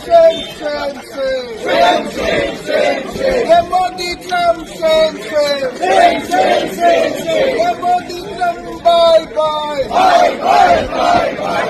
ये मोदी ट्रम्प ये Modi Trump bye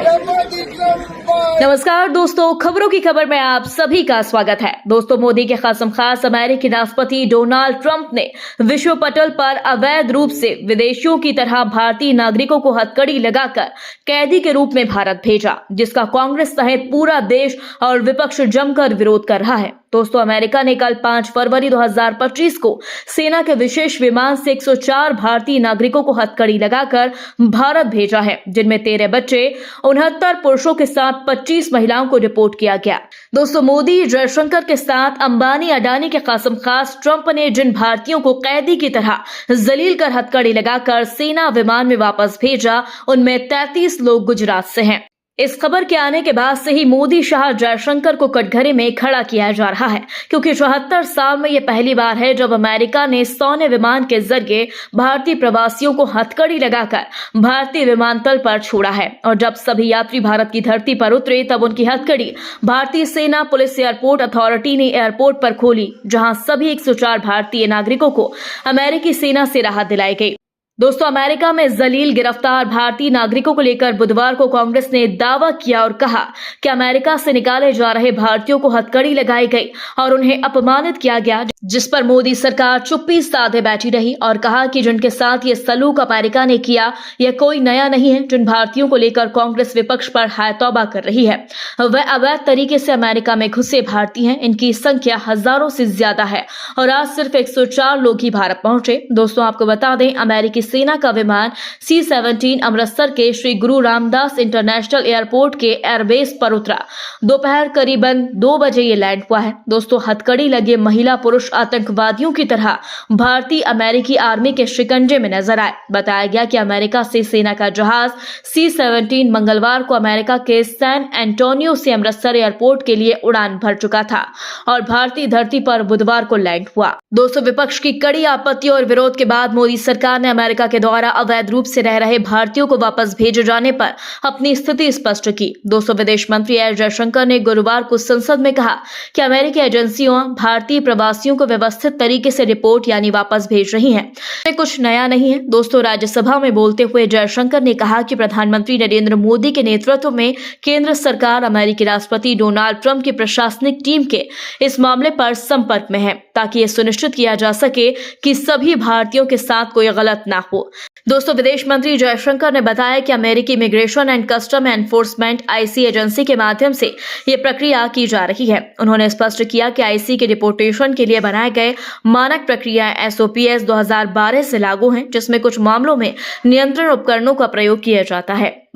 ये मोदी ट्रम्प बाय। नमस्कार दोस्तों, खबरों की खबर में आप सभी का स्वागत है। दोस्तों, मोदी के खासम खास अमेरिकी राष्ट्रपति डोनाल्ड ट्रंप ने विश्व पटल पर अवैध रूप से विदेशियों की तरह भारतीय नागरिकों को हथकड़ी लगाकर कैदी के रूप में भारत भेजा, जिसका कांग्रेस सहित पूरा देश और विपक्ष जमकर विरोध कर रहा है। दोस्तों, अमेरिका ने कल 5 फरवरी 2025 को सेना के विशेष विमान से 104 भारतीय नागरिकों को हथकड़ी लगाकर भारत भेजा है, जिनमें 13 बच्चे, 69 पुरुषों के साथ 25 महिलाओं को डिपोर्ट किया गया। दोस्तों, मोदी, जयशंकर के साथ अंबानी, अडानी के खासम खास ट्रंप ने जिन भारतीयों को कैदी की तरह जलील कर हथकड़ी लगाकर सेना विमान में वापस भेजा, उनमें 33 लोग गुजरात से हैं। इस खबर के आने के बाद से ही मोदी शाह जयशंकर को कटघरे में खड़ा किया जा रहा है, क्योंकि 74 साल में यह पहली बार है जब अमेरिका ने सौने विमान के जरिए भारतीय प्रवासियों को हथकड़ी लगाकर भारतीय विमानतल पर छोड़ा है। और जब सभी यात्री भारत की धरती पर उतरे, तब उनकी हथकड़ी भारतीय सेना, पुलिस, एयरपोर्ट अथॉरिटी ने एयरपोर्ट पर खोली, जहां सभी 104 भारतीय नागरिकों को अमेरिकी सेना से राहत दिलाई गई। दोस्तों, अमेरिका में जलील गिरफ्तार भारतीय नागरिकों को लेकर बुधवार को कांग्रेस ने दावा किया और कहा कि अमेरिका से निकाले जा रहे भारतीयों को हथकड़ी लगाई गई और उन्हें अपमानित किया गया, जिस पर मोदी सरकार चुप्पी साधे बैठी रही और कहा कि जिनके साथ ये सलूक अमेरिका ने किया, यह कोई नया नहीं है। जिन भारतीयों को लेकर कांग्रेस विपक्ष पर हाय तौबा कर रही है, वह अवैध तरीके से अमेरिका में घुसे भारतीय हैं। इनकी संख्या हजारों से ज्यादा है और आज सिर्फ 104 लोग ही भारत पहुंचे। दोस्तों, आपको बता दें, अमेरिकी सेना का विमान C-17 अमृतसर के श्री गुरु रामदास इंटरनेशनल एयरपोर्ट के एयरबेस पर उतरा। दोपहर करीबन 2 बजे ये लैंड हुआ है। दोस्तों, हथकड़ी लगे महिला पुरुष आतंकवादियों की तरह भारतीय अमेरिकी आर्मी के शिकंजे में नजर आए। बताया गया कि अमेरिका से सेना का जहाज C-17 मंगलवार को अमेरिका के सैन एंटोनियो से अमृतसर एयरपोर्ट के लिए उड़ान भर चुका था और भारतीय धरती पर बुधवार को लैंड हुआ। दोस्तों, विपक्ष की कड़ी आपत्ति और विरोध के बाद मोदी सरकार ने अमेरिका के द्वारा अवैध रूप से रह रहे भारतीयों को वापस भेजे जाने पर अपनी स्थिति स्पष्ट की। दोस्तों, विदेश मंत्री एस जयशंकर ने गुरुवार को संसद में कहा कि अमेरिकी एजेंसियां भारतीय प्रवासियों को व्यवस्थित तरीके से रिपोर्ट यानी वापस भेज रही हैं। ये कुछ नया नहीं है। दोस्तों, राज्यसभा में बोलते हुए जयशंकर ने कहा कि प्रधानमंत्री नरेंद्र मोदी के नेतृत्व में केंद्र सरकार अमेरिकी राष्ट्रपति डोनाल्ड ट्रंप की प्रशासनिक टीम के इस मामले पर संपर्क में है, ताकि यह सुनिश्चित किया जा सके कि सभी भारतीयों के साथ कोई गलत ना हो। दोस्तों, विदेश मंत्री जयशंकर ने बताया कि अमेरिकी immigration and custom enforcement IC agency के माध्यम से यह प्रक्रिया की जा रही है। उन्होंने स्पष्ट किया कि IC के डिपोर्टेशन के लिए बनाए गए मानक प्रक्रियाएं SOPs 2012 से लागू हैं, जिसमें कुछ मामलों में नियंत्रण उपकरणों का प्रयोग किया जाता है।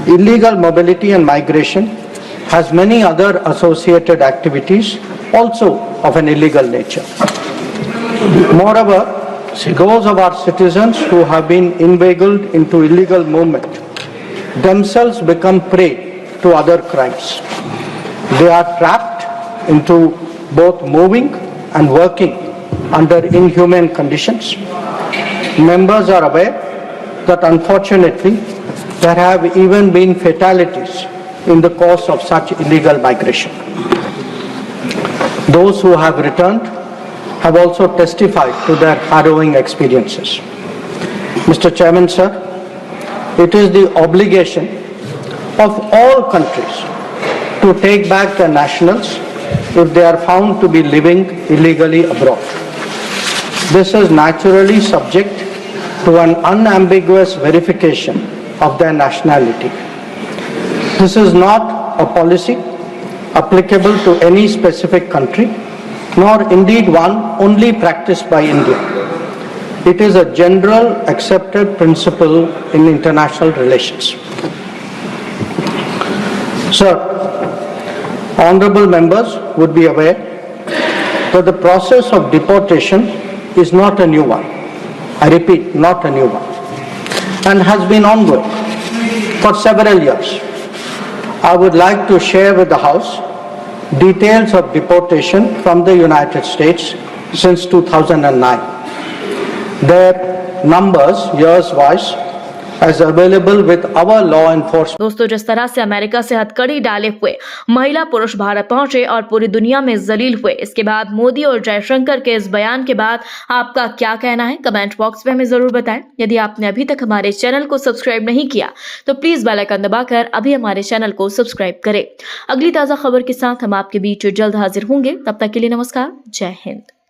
Illegal mobility and migration has many other associated activities also of an illegal nature. Moreover, those of our citizens who have been inveigled into illegal movement themselves become prey to other crimes. They are trapped into both moving and working under inhumane conditions. Members are aware that unfortunately there have even been fatalities in the course of such illegal migration. Those who have returned have also testified to their harrowing experiences. Mr. Chairman, sir, it is the obligation of all countries to take back their nationals if they are found to be living illegally abroad. This is naturally subject to an unambiguous verification of their nationality. This is not a policy applicable to any specific country, nor indeed one only practiced by India. It is a general accepted principle in international relations. Sir, honorable members would be aware that the process of deportation is not a new one. I repeat, not a new one, and has been ongoing for several years. I would like to share with the House details of deportation from the United States since 2009. Their numbers, years-wise, as available with our law enforcement. दोस्तों, जिस तरह से America से हथकड़ी डाले हुए महिला पुरुष भारत पहुंचे और पूरी दुनिया में जलील हुए, इसके बाद मोदी और जयशंकर के इस बयान के बाद आपका क्या कहना है, कमेंट बॉक्स में हमें जरूर बताएं। यदि आपने अभी तक हमारे चैनल को सब्सक्राइब नहीं किया तो प्लीज बेल आइकन दबाकर अभी हमारे चैनल को सब्सक्राइब करें। अगली ताजा खबर के साथ हम आपके बीच जल्द हाजिर होंगे। तब तक के लिए नमस्कार, जय हिंद।